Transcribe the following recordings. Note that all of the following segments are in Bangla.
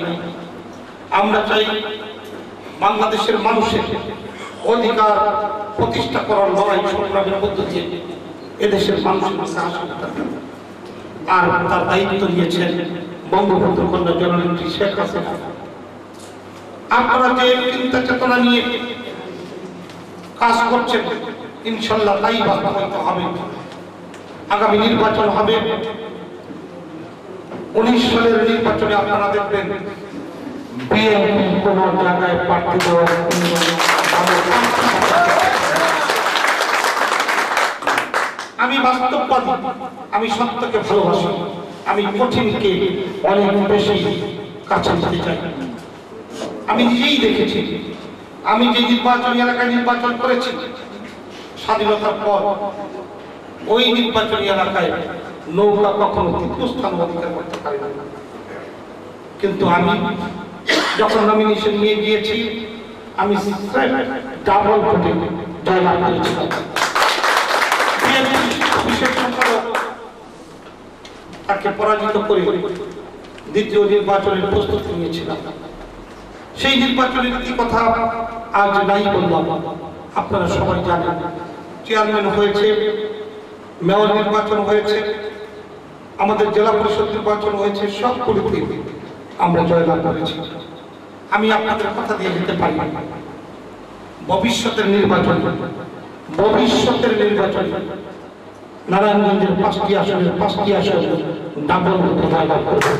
চাই না। আমরা চাই বাংলাদেশের মানুষের অধিকার প্রতিষ্ঠা করার লড়াই সংগ্রামের মধ্য দিয়ে এদেশের মানুষের কাছে আসতে থাকে। আর তার দায়িত্ব নিয়েছেন বঙ্গবন্ধু কন্যা জননেত্রী শেখ হাসিনা। আপনারা যে চিন্তা চেতনা নিয়ে কাজ করছেন ইনশাল্লাহ তাই বাস্তবায়িত হবে। আগামী নির্বাচন হবে, 19 সালের নির্বাচনে আপনারা দেখবেন বিএনপি কোন জায়গায় প্রার্থী দেওয়ার আমি বাস্তববাদী, আমি সত্যকে ভালোবাসি, আমি কঠিনকে অনেক বেশি কাছে যেতে চাই। আমি নিজেই দেখেছি, আমি যে নির্বাচনী এলাকায় নির্বাচন করেছি স্বাধীনতার পর, ওই নির্বাচনী এলাকায় নৌকা কখনো তৃতীয় স্থান অধিকার করতে পারে না। কিন্তু আমি যখন নমিনেশন নিয়ে গিয়েছি আমি ডাবল ভোটে জয়লাভ করেছিলাম। তাকে পরাজিত করে দ্বিতীয় নির্বাচনের প্রস্তুতি নিয়েছিলাম। সেই নির্বাচনের কি কথা আজ নাই বললাম, আপনারা সবাই জানেন। চেয়ারম্যান হয়েছে, মেয়র নির্বাচন হয়েছে, আমাদের জেলা পরিষদ নির্বাচন হয়েছে, সবগুলিতে আমরা জয়লাভ করেছি। আমি আপনাদের কথা দিয়ে দিতে পারি ভবিষ্যতের নির্বাচন নারায়ণগঞ্জের 5টি আসনের 5টি আসন ডাবল ভোটে জয়লাভ করবে।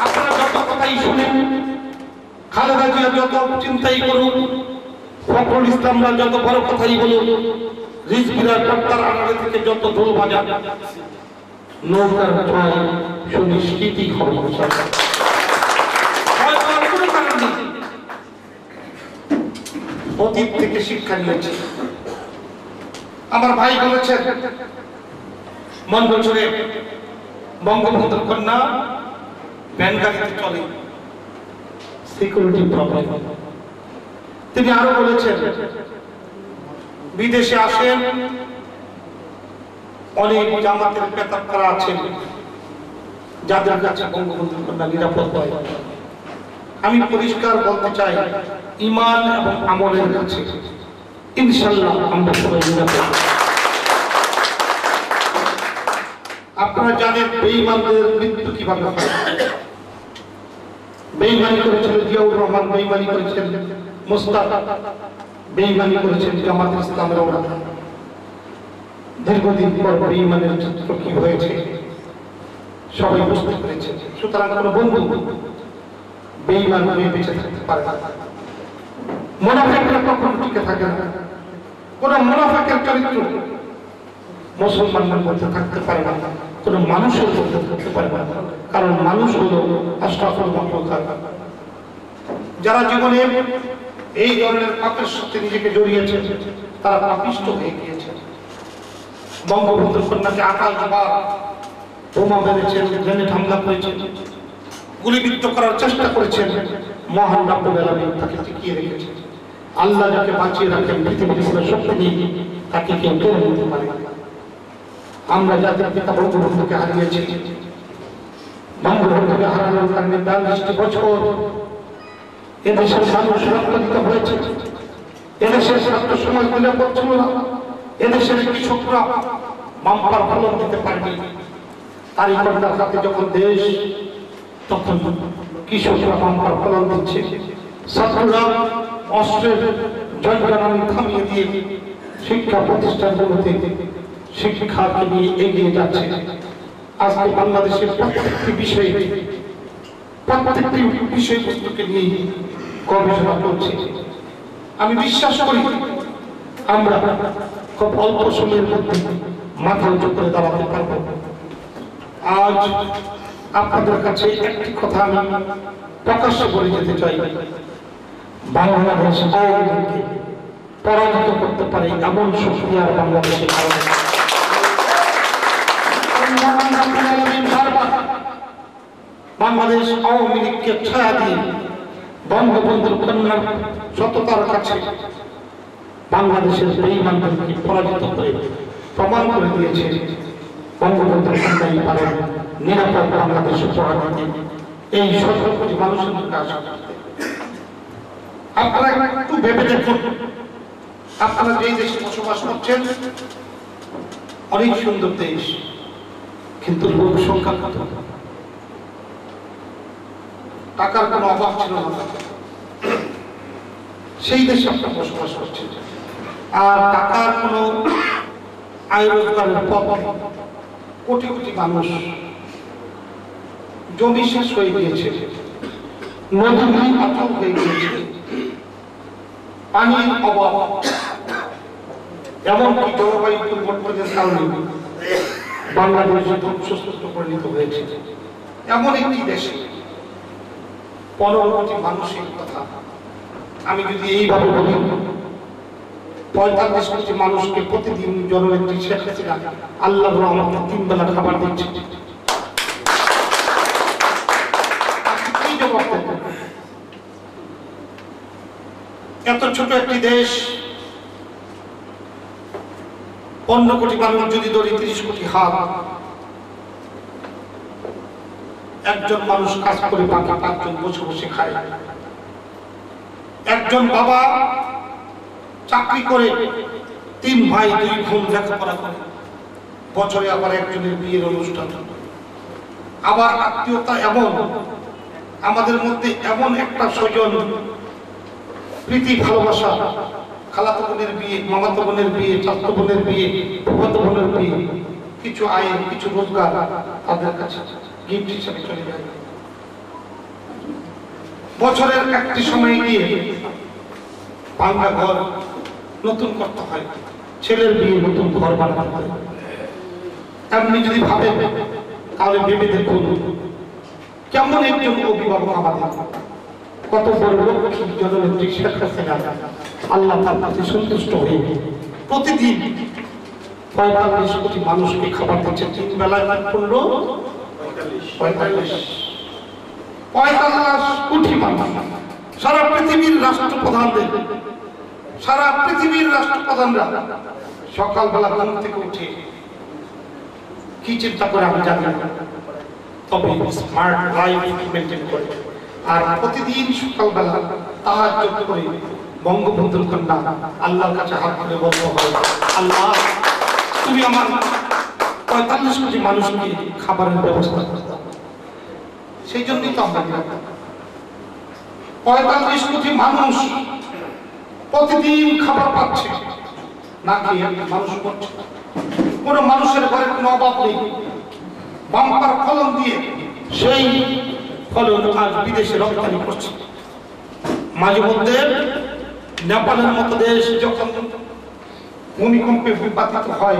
আপনারা যত কথাই শুনেন, খালেদা জিয়া যত চিন্তাই করুন, ফখরুল ইসলামরা যত বড় কথাই বলুন, রিজভিরা ডাক্তার আনারে থেকে যত ঢোল বাজান, নৌকার জয় সুনিশ্চিতই হবে। অতীত থেকে শিক্ষা নিয়েছে। আমার ভাই বলেছেন মন্ডলচরে বঙ্গবন্ধুর কন্যা ব্যানগাড়িতে চলে, সিকিউরিটি প্রবলেম। তিনি আরো বলেছেন বিদেশে আসেন অনেক জামাতের পেতাক্কারা আছেন যাদের কাছে বঙ্গবন্ধুর কন্যা নিরাপদ হয়। আমি পরিষ্কার বলতে চাই, ঈমান এবং আমলের কাছে ইনশাআল্লাহ আমরা সবাই নিরাপদ। আপনারা জানেন বেঈমানদের মৃত্যু কিভাবে হয়। বেঈমানি করেছেন জিয়াউর রহমান, বেঈমানি করেছেন মোস্তাক, বেঈমানি করেছেন জামাত ইসলামের ওরা। দীর্ঘদিন পর বেঈমানের চিত্র কি হয়েছে সবাই বুঝতে পেরেছে। সুতরাং কোনো বন্ধু বেঈমান হয়ে বেঁচে থাকতে পারে না। মুনাফিকরা কখনো টিকে থাকে না। কোন মুনাফিকের চরিত্র মুসলমানদের মধ্যে থাকতে পারে না, কোন মানুষের মধ্যে থাকতে পারে না। কারণ মানুষ হলো আশরাফুল মাখলুকাত। যারা জীবনে এই ধরনের পাপের সাথে নিজেকে জড়িয়েছে তারা পাপিষ্ট হয়ে গিয়েছে। বঙ্গবন্ধুর কন্যাকে আকাশবার বোমা মেরেছেন, গ্রেনেড হামলা করেছেন, গুলিবিদ্ধ করার চেষ্টা করেছেন, মহান রব্বুল আলামিন তাকে টিকিয়ে রেখেছেন। আল্লাহ যাকে বাঁচিয়ে রাখেন পৃথিবীতে কোনো শক্তি নেই তাকে কেউ কেড়ে নিতে পারে না। আমরা জাতির পিতা বঙ্গবন্ধুকে হারিয়েছি। বঙ্গবন্ধুকে হারানোর কারণে 42টি বছর এদেশের মানুষ রক্তাক্ত হয়েছে। এদেশের ছাত্র সমাজ নিরাপদ ছিল না। এদেশের কৃষকরা বাম্পার ফলন দিতে পারেনি। তারই কন্যার হাতে যখন দেশ, তখন কৃষকরা বাম্পার ফলন দিচ্ছে। ছাত্ররা অস্ত্রের জয়গান থামিয়ে দিয়ে শিক্ষা প্রতিষ্ঠানগুলোতে শিক্ষাকে নিয়ে এগিয়ে যাচ্ছে। আজকে বাংলাদেশের প্রত্যেকটি বিষয়বস্তুকে নিয়ে গবেষণা করছে। আমি বিশ্বাস করি আমরা খুব অল্প সময়ের মধ্যে মাথা উঁচু করে দাঁড়াতে পারব। আজ আপনাদের কাছে একটি কথা আমি প্রকাশ্য বলে যেতে চাই, বাংলাদেশ আওয়ামী লীগকে পরাজিত করতে পারে এমন শক্তি আর বাংলাদেশে বাংলাদেশ আওয়ামী লীগকে ছায়া দিয়ে বঙ্গবন্ধুর কন্যার সততার কাছে বাংলাদেশের বেঈমানদেরকে পরাজিত করে প্রমাণ করে দিয়েছে বঙ্গবন্ধুর কন্যাই পারেন। নিরাপদ বাংলাদেশ উপহার দিতে এই 17 কোটি মানুষের কাজ। আপনারা একটু ভেবে দেখুন, আপনারা যেই দেশে বসবাস করছেন অনেক সুন্দর দেশ, কিন্তু লোক সংখ্যা কত? টাকার কোনো অভাব ছিল না, সেই দেশে আপনারা বসবাস করছেন। আর টাকার কোনো আয় রোজগারের পথ, কোটি কোটি মানুষ, জমি শেষ হয়ে গিয়েছে, নদী অচল হয়ে গিয়েছে, পানির অভাব, এমনকি জলবায়ু পরিবর্তনের কারণে বাংলাদেশ ধ্বংসস্তূপে পরিণত হয়েছে। এমন একটি দেশে 15 কোটি মানুষের কথা আমি যদি এইভাবে বলি, 45 কোটি মানুষকে প্রতিদিন জননেত্রী শেখ হাসিনা আল্লাহর রহমতে 3 বেলা খাবার দিচ্ছে। কি জবাব দেব? এত ছোট একটি দেশ, 15 কোটি মানুষ যদি ধরি, 30 কোটি হাত, একজন মানুষ কাজ করে বাকি 5 জন বসে বসে খায়। একজন বাবা চাকরি করে, 3 ভাই 2 বোন লেখাপড়া করে, বছরে আবার একজনের বিয়ের অনুষ্ঠান, আবার আত্মীয়তা। এমন আমাদের মধ্যে এমন একটা স্বজন প্রীতি ভালোবাসা, খালাতো বোনের বিয়ে, মামাতো বোনের বিয়ে, চাচাতো বোনের বিয়ে, ফুফাতো বোনের বিয়ে, কিছু আয় কিছু রোজগার তাদের কাছে গিফট হিসেবে চলে যায়। বছরের একটি সময় গিয়ে ভাঙা ঘর নতুন করতে হয়, ছেলের বিয়ে নতুন ঘর বানাতে হয়। আপনি যদি ভাবেন তাহলে ভেবে দেখুন কেমন একজন অভিভাবক আমাদের, কত বড় লক্ষ্মী জননেত্রী শেখ হাসিনা আল্লাহ তার কাছে সন্তুষ্ট হয়ে প্রতিদিন 45 কোটি মানুষকে খাবার দিচ্ছে। 3 বেলায় 15 45 কোটি মানুষ। সারা পৃথিবীর রাষ্ট্রপ্রধানদের, সারা পৃথিবীর রাষ্ট্রপ্রধানরা সকালবেলা ঘুম থেকে উঠে কি চিন্তা করে আমি জানি না, তবে স্মার্ট লাইফ মেনটেন করে। আর প্রতিদিন সকালবেলা তাহাজ্জুদ করে বঙ্গবন্ধুর কন্যা আল্লাহর কাছে হাত তুলে বলতে হয়, আল্লাহ তুমি আমার 45 কোটি মানুষকে খাবারের ব্যবস্থা করতে। সেই জন্যই তো আমরা 45 কোটি মানুষ প্রতিদিন খাবার পাচ্ছে, না খেয়ে মানুষ করছে। কোন মানুষের ঘরে কোনো অভাব নেই, বাম্পার ফলন দিয়ে সেই ফলন আজ বিদেশে রপ্তানি করছে। মাঝে মধ্যে নেপালের মতো দেশ যখন ভূমিকম্পে বিপাতিত হয়,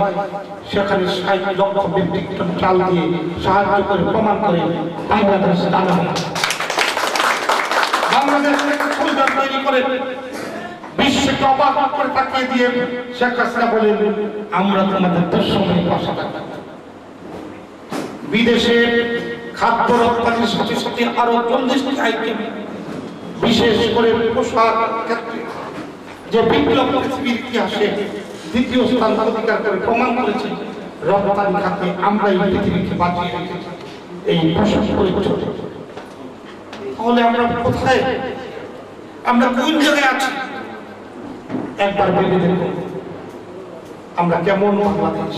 সেখানে 60 লক্ষ মেট্রিক টন চাল দিয়ে সাহায্য করে প্রমাণ করে বাংলাদেশ তৈরি করে বিশ্বকে অবাক করে তাকিয়ে দিয়ে শেখ হাসিনা বলেন, আমরা তোমাদের দুঃসময়ে পাশে থাকব। বিদেশে খাদ্য রপ্তানির সাথে সাথে আরো 40টি আইটেম, বিশেষ করে পোশাক ক্ষেত্রে যে বিপ্লব পৃথিবীর ইতিহাসে 2য় স্থান অধিকার করে প্রমাণ করেছে, রপ্তানি খাতে আমরা এই পৃথিবীকে বাঁচিয়ে রেখেছি এই পোশাক পরিচ্ছদ। তাহলে আমরা কোথায়, আমরা কোন জায়গায় আছি? একবার ভেবে দেখুন আমরা কেমন বাংলাদেশ,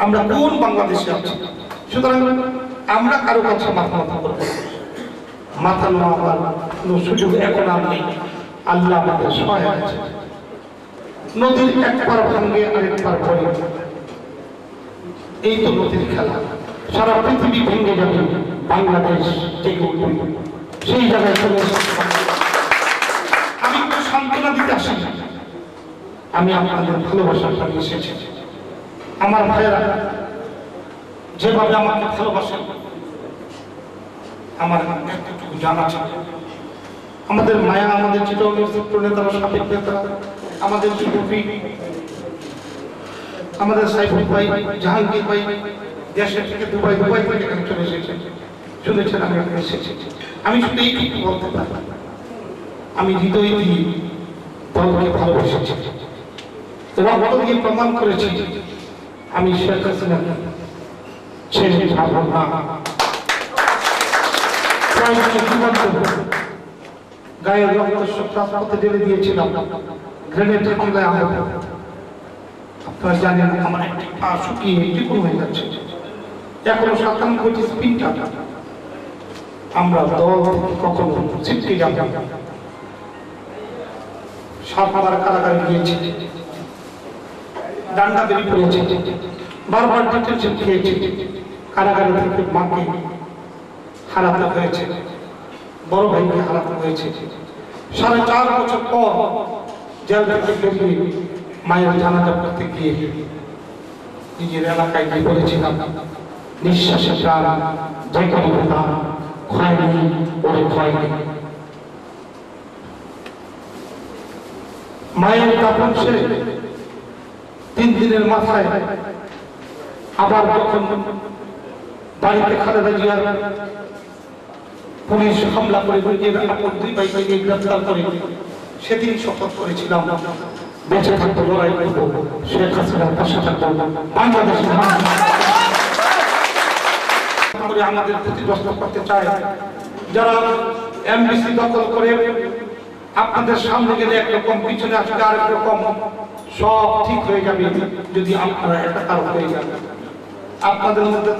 আমরা কোন বাংলাদেশে আছি। সুতরাং আমরা কারো কাছে মাথা করব, মাথা নোয়াবার কোনো সুযোগ এখন আর নেই। আল্লাহ আমাদের সহায় আছে। নদীর একবার ভাঙে আরেকবার পড়ে, এই তো নদীর খেলা। সারা পৃথিবী ভেঙে যাবে, বাংলাদেশ জেগে উঠবে, সেই জায়গায় চলে এসেছে। আমি একটু সান্ত্বনা দিতে আসি, আমি আপনাদের ভালোবাসার জন্য এসেছি। আমার ভাইয়েরা যেভাবে আমাকে ভালোবাসেন, আমার একটু জানা ছিল। আমাদের মায়া, আমাদের চিটগাঁওয়ের ছাত্র নেতারা, সাবেক নেতারা, আমাদের যুবপি, আমাদের সাইফুল ভাই, জাহাঙ্গীর ভাই দেশের থেকে দুবাই থেকে এখানে চলে এসেছে, শুনেছেন আমি এখানে এসেছি। আমি শুধু এইটুকু বলতে পারি, আমি হৃদয় দিয়ে দলকে ভালোবেসেছি, রক্ত দিয়ে প্রমাণ করেছি আমি শেখ হাসিনা ছেড়ে যাব না। গায়ের রক্ত রাজপথে ঢেলে দিয়েছিলাম, গ্রেনেড হামলায় আহত। আপনারা জানেন আমার একটি পা শুকিয়ে টিকুন হয়ে যাচ্ছে, এখনো 97টি স্পিনটা। আমরা দল কখনো ছিটকে যাব না। 7 বার কারাগারে গিয়েছি, ডান্ডা বেরিয়ে পড়েছে, বারবার ডিটেনশন খেয়েছি। কারাগারে থেকে মাকে হারাতে হয়েছে, বড় ভাইকে হারাতে হয়েছে। 4.5 বছর পর জেল থেকে বেরিয়ে মায়ের জানাজা পড়তে গিয়ে নিজের এলাকায় গিয়ে বলেছিলাম, নিঃশ্বাসে প্রাণ যেখানে প্রাণ, ক্ষয়নি ওরে ক্ষয়নি। মায়ের দাফন শেষে 3 দিনের মাথায় আবার যখন বাড়িতে খালেদা জিয়ার পুলিশ হামলা করে নিজের আপন 2 ভাইকে গ্রেফতার করে, সেদিন শপথ করেছিলাম বেঁচে থাকতে লড়াই করব, শেখ হাসিনার পাশে থাকবো, বাংলাদেশের আমাদের ক্ষতিগ্রস্ত করতে চায়। যারা এমবিসি দখল করে আপনাদের সামনে গেলে একরকম, পিছনে আসলে আরেক রকম, সব ঠিক হয়ে যাবে যদি আপনারা একাকার হয়ে যান। আপনাদের মধ্যে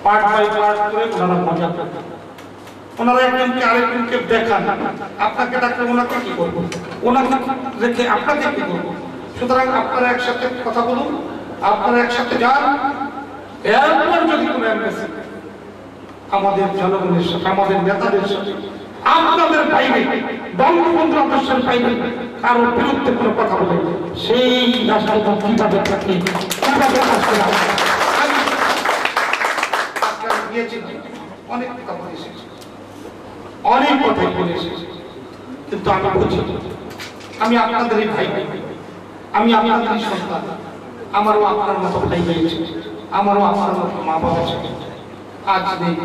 পার্ট বাই পার্ট করে ওনারা মজা করবেন, ওনারা একজনকে আরেকজনকে দেখান। আপনাকে ডাকলে ওনাকে কি করবো, ওনাকে রেখে আপনাকে কি করবো? সুতরাং আপনারা একসাথে কথা বলুন, আপনারা একসাথে যান। এরপর যদি কোনো এমবিসি আমাদের জনগণের সাথে, আমাদের নেতাদের সাথে, আপনাদের বাইরে, বঙ্গবন্ধু আদর্শের বাইরে কারোর বিরুদ্ধে কোনো কথা বলে, সেই রাষ্ট্রপতি কিভাবে থাকে, কিভাবে আসতে হবে। অনেক কথা বলে এসেছি, অনেক কথাই বলে এসেছি, কিন্তু আমি বুঝি আমি আপনাদেরই ভাই, আমি আপনাদেরই সন্তান। আমারও আপনার মতো ভাই হয়েছে, আমারও আপনার মতো মা বাবা ছিল। আজ নেই,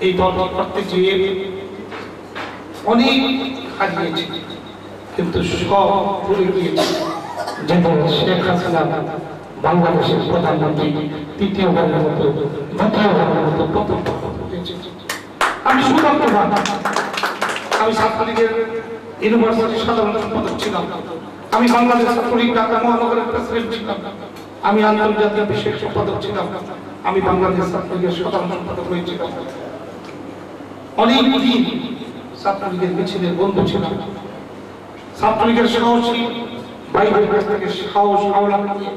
এই দল করতে গিয়ে অনেক হারিয়েছি, কিন্তু সব ভুলে গিয়েছি। যেমন শেখ হাসিনা বাংলাদেশের প্রধানমন্ত্রী তৃতীয়বারের মতো, দ্বিতীয়বারের মতো প্রথম হয়েছে। আমি সুভাগ্যবান, আমি ছাত্রলীগের ইউনিভার্সিটির সাধারণ সম্পাদক ছিলাম, আমি বাংলাদেশ ছাত্রলীগ ঢাকা মহানগরের প্রেসিডেন্ট ছিলাম, আমি আন্তর্জাতিক বিশেষ সম্পাদক ছিলাম, আমি বাংলাদেশ ছাত্রলীগের সাধারণ সম্পাদক হয়েছিলাম। অনেক দিন ছাত্রলীগের মিছিলের বন্ধু ছিলাম, ছাত্রলীগের সাহসী বাইরের কাছ থেকে সাহস হাওলা নিয়ে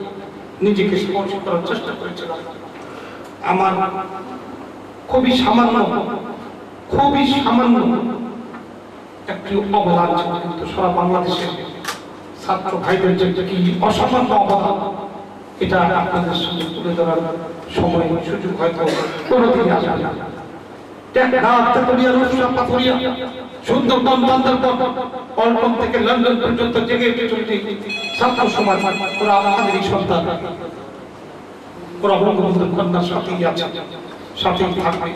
নিজেকে স্পর্শ করার চেষ্টা করেছিলাম। আমার খুবই সামান্য একটি অবদান ছিল, কিন্তু সারা বাংলাদেশের ছাত্র ভাইদের যে কি অসামান্য অবদান, এটা আপনাদের সঙ্গে তুলে ধরার সময় সুযোগ হয়তো কোনোদিনই আসবে না। সুন্দরবন, বান্দরবন, পল্টন থেকে লন্ডন পর্যন্ত জেগে চলছে ছাত্র সমাজ, ওরা আমাদেরই সন্তান, ওরা বঙ্গবন্ধুর কন্যার সাথেই আছে, সাথেই থাকবে।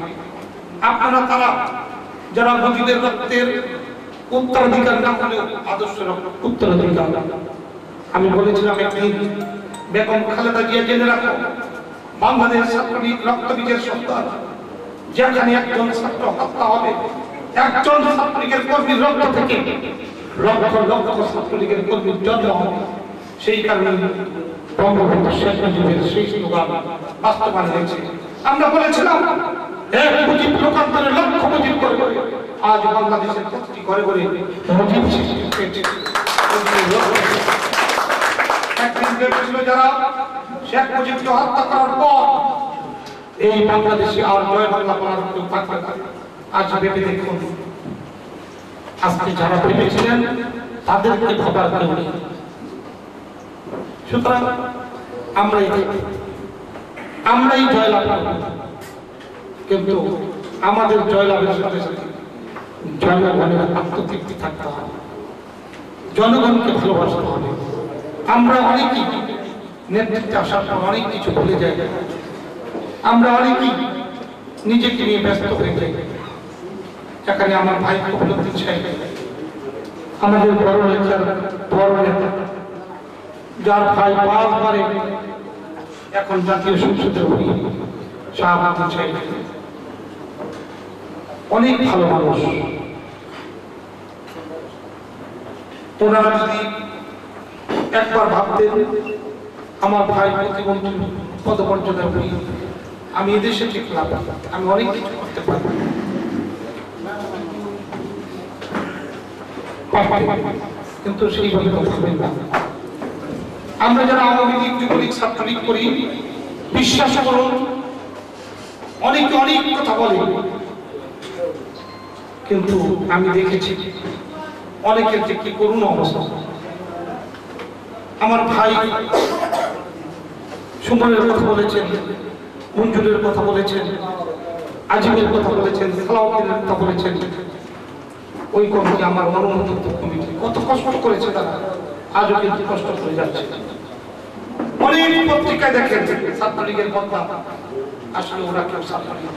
আপনারা তারা যারা মুজিবের রক্তের উত্তরাধিকার না হলেও আদর্শের উত্তরাধিকার। আমি বলেছিলাম একদিন, বেগম খালেদা জিয়া জেনে রাখো, বাংলাদেশ ছাত্রলীগ রক্তবীজের সন্তান। যেখানে একজন ছাত্র হত্যা হবে, একজন ছাত্রলীগের কর্মীর রক্ত থেকে লক্ষ লক্ষ ছাত্রলীগের কর্মীর জন্ম হবে। সেই কারণে বঙ্গবন্ধু শেখ মুজিবের সেই স্লোগান বাস্তবায়ন হয়েছে। আমরা বলেছিলাম এক মুজিব লোকান্তরে লক্ষ মুজিব করে। আজ বাংলাদেশের প্রতিটি ঘরে ঘরে মুজিব সৃষ্টি হয়েছে। একদিন ভেবেছিল যারা শেখ মুজিবকে হত্যা করার পর এই বাংলাদেশে আর জয় বাংলা বলার কেউ থাকবে না। আজ ভেবে দেখুন, আজকে যারা ভেবেছিলেন তাদেরকে ভাবার কেউ নেই। সুতরাং আমরাই জয়লাভ করব, কিন্তু আমাদের জয়লাভের সাথে সাথে জনগণের আত্মতৃপ্তি থাকতে হবে, জনগণকে ভালোবাসতে হবে। আমরা অনেকেই নেতৃত্বে আসার পর অনেক কিছু ভুলে যাই, আমরা অনেকেই নিজেকে নিয়ে ব্যস্ত হয়ে যাই। এখানে আমার ভাই কবিরউদ্দিন সাহেব আমাদের বড় নেতা, যার ভাই 5 বারে এখন জাতীয় সংসদের শাহাবুদ্দিন সাহেব অনেক ভালো মানুষ। ওনারা যদি একবার ভাবতেন আমার ভাই প্রতিবন্ধী পদমর্যাদা আমি এদেশে ঠিক লাভ, আমি অনেক কিছু করতে পারব, কিন্তু সেইভাবে ভাবেন না। আমরা যারা আওয়ামী লীগ, যুবলীগ, ছাত্রলীগ করি, বিশ্বাস করুন অনেকে অনেক কথা বলে, কিন্তু আমি দেখেছি অনেকের যে কি করুণ অবস্থা। আমার ভাই সুমনের কথা বলেছেন, মঞ্জুরের কথা বলেছেন, আজিমের কথা বলেছেন, সালাউদ্দিনের কথা বলেছেন। ওই কমিটি আমার মনোনীত কমিটি কত কষ্ট করেছে তারা, আজও কিন্তু কষ্ট করে যাচ্ছে। অনেক পত্রিকায় দেখেন ছাত্রলীগের কথা, আসলে ওরা কেউ ছাত্রলীগ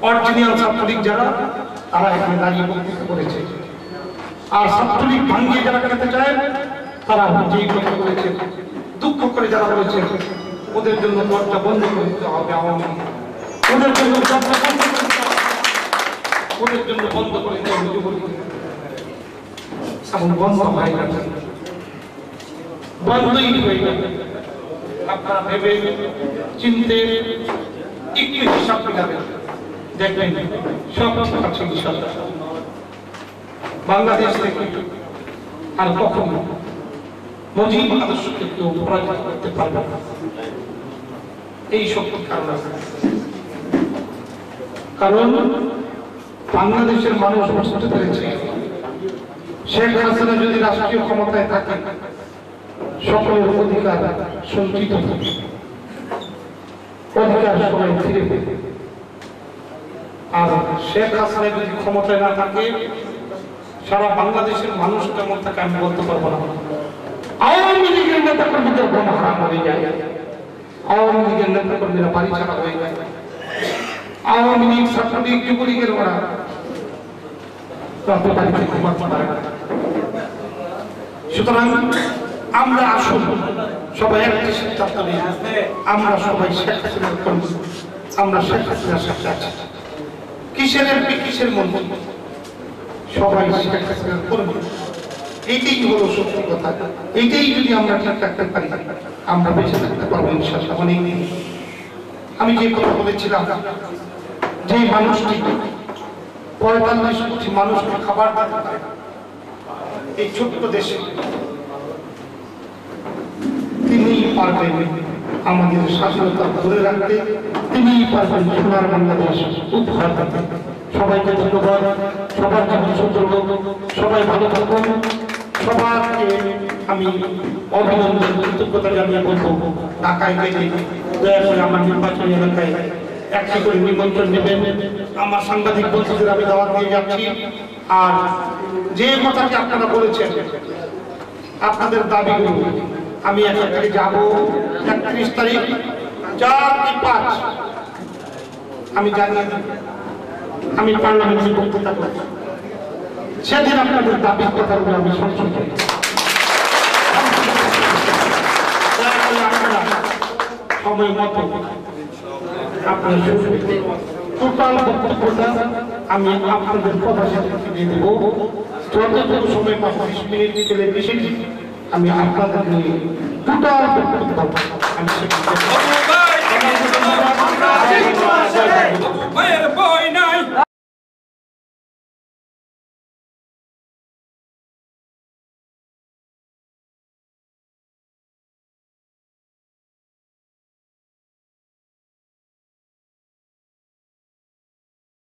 অরিজিনাল ছাত্রলীগ যারা, তারা এখানে দাঁড়িয়ে বক্তৃতা করেছে। আর ছাত্রলীগ ভাঙিয়ে যারা খেতে চায় তারা যেই কথা বলেছে, দুঃখ করে যারা বলেছে ওদের জন্য দরজা বন্ধ করে দিতে হবে আওয়ামী লীগ, ওদের জন্য দরজা বন্ধ করে দিতে হবে, ওদের জন্য বন্ধ করে দিতে হবে যুবলীগ। এমন বন্ধ হয় না, বন্ধই হয়ে যাবে। আপনারা ভেবে চিনতে একটু হিসাব মিলাবেন, দেখবেন সব ঠিক আছে ইনশাআল্লাহ। বাংলাদেশ থেকে আর কখনো মুজিব আদর্শকে কেউ পরাজিত করতে পারবে না, এই শক্তির কারণ আছে। কারণ বাংলাদেশের মানুষ বুঝতে পেরেছে শেখ হাসিনা যদি রাষ্ট্রীয় ক্ষমতায় থাকে সকলের অধিকার সঞ্চিত থাকে, অধিকার সবাই ফিরে পেবে। আর শেখ হাসিনা যদি ক্ষমতায় না থাকে সারা বাংলাদেশের মানুষ কেমন থাকে আমি বলতে পারবো না। আওয়ামী লীগের নেতা কর্মীদের বোমা হারাম হয়ে যায়, আওয়ামী লীগের নেতা কর্মীরা বাড়ি ছাড়া হয়ে যায়, আওয়ামী লীগ, ছাত্রলীগ, যুবলীগের ওরা বাড়িতে ঘুমাতে পারে না। সুতরাং আমরা আসুন সবাই একটি সিদ্ধান্ত নিই, আমরা সবাই শেখ হাসিনার কর্মী, আমরা শেখ হাসিনার সাথে আছি। কিসের এমপি, কিসের মন্ত্রী, সবাই শেখ হাসিনার কর্মী। এইটাই হলো সত্যি কথা। এইটাই যদি আমরা ঠিক রাখতে পারি আমরা বেঁচে থাকতে পারবো ইনশাআল্লাহ অনেক দিন। আমি যে কথা বলেছিলাম, যে মানুষটি ৪৫ কোটি মানুষকে খাবার দিতে পারে এই ছোট্ট দেশে, তিনিই পারবেন আমাদের স্বাধীনতা ধরে রাখতে, তিনিই পারবেন সোনার বাংলাদেশ উপহার দিতে। সবাইকে ধন্যবাদ, সবার জীবন সুন্দর হোক, সবাই ভালো থাকুন। সবাইকে আমি অভিনন্দন, কৃতজ্ঞতা জানিয়ে বলবো ঢাকায় গেলে দয়া করে আমার নির্বাচনী এলাকায় একটি করে নিমন্ত্রণ নেবেন। আমার সাংবাদিক বন্ধুদের আমি দাওয়াত দিয়ে যাচ্ছি। আর যে কথাটি আপনারা বলেছেন আপনাদের দাবিগুলো, আমি এখান থেকে যাবো ৩১ তারিখ ৪ কি ৫ আমি জানিয়ে দেব, আমি পার্লামেন্টে বক্তৃতা করব। সেদিন আপনাদের দাবির কথাগুলো আমি সংশোধন করি। আপনারা সময় মতো আপনার টোটাল বক্তব্যটা আমি আপনাদের কথার সাথে দিয়ে দেব। যতটুকু সময় ২৫ মিনিট গেলে বেশি আমি আপনাদের নিয়ে টোটাল বক্তব্য আমি